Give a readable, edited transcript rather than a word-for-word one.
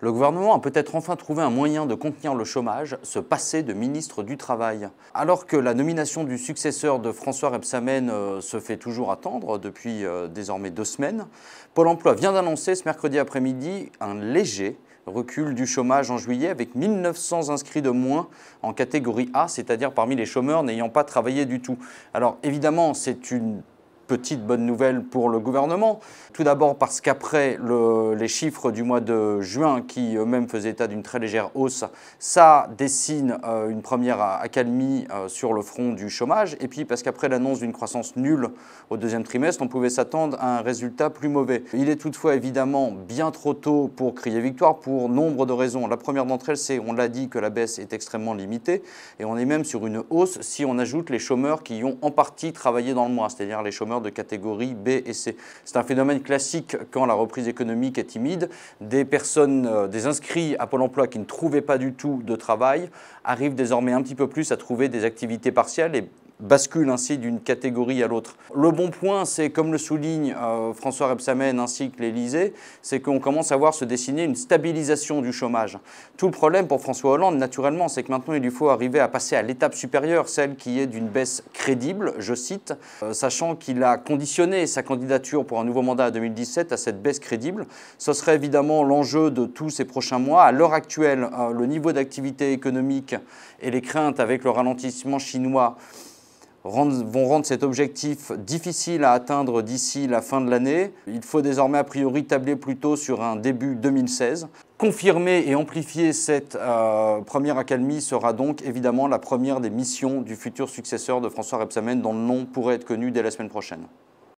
Le gouvernement a peut-être enfin trouvé un moyen de contenir le chômage, se passer de ministre du Travail. Alors que la nomination du successeur de François Rebsamen se fait toujours attendre depuis désormais 2 semaines, Pôle emploi vient d'annoncer ce mercredi après-midi un léger recul du chômage en juillet avec 1900 inscrits de moins en catégorie A, c'est-à-dire parmi les chômeurs n'ayant pas travaillé du tout. Alors évidemment, c'est une petite bonne nouvelle pour le gouvernement. Tout d'abord parce qu'après les chiffres du mois de juin qui eux-mêmes faisaient état d'une très légère hausse, ça dessine une première accalmie sur le front du chômage. Et puis parce qu'après l'annonce d'une croissance nulle au 2e trimestre, on pouvait s'attendre à un résultat plus mauvais. Il est toutefois évidemment bien trop tôt pour crier victoire pour nombre de raisons. La première d'entre elles, c'est, on l'a dit, que la baisse est extrêmement limitée et on est même sur une hausse si on ajoute les chômeurs qui ont en partie travaillé dans le mois, c'est-à-dire les chômeurs de catégorie B et C. C'est un phénomène classique quand la reprise économique est timide. Des personnes, des inscrits à Pôle emploi qui ne trouvaient pas du tout de travail arrivent désormais un petit peu plus à trouver des activités partielles et bascule ainsi d'une catégorie à l'autre. Le bon point, c'est comme le souligne François Rebsamen ainsi que l'Élysée, c'est qu'on commence à voir se dessiner une stabilisation du chômage. Tout le problème pour François Hollande, naturellement, c'est que maintenant il lui faut arriver à passer à l'étape supérieure, celle qui est d'une baisse crédible, je cite, sachant qu'il a conditionné sa candidature pour un nouveau mandat à 2017 à cette baisse crédible. Ce serait évidemment l'enjeu de tous ces prochains mois. À l'heure actuelle, le niveau d'activité économique et les craintes avec le ralentissement chinois vont rendre cet objectif difficile à atteindre d'ici la fin de l'année. Il faut désormais a priori tabler plutôt sur un début 2016. Confirmer et amplifier cette première accalmie sera donc évidemment la première des missions du futur successeur de François Rebsamen dont le nom pourrait être connu dès la semaine prochaine.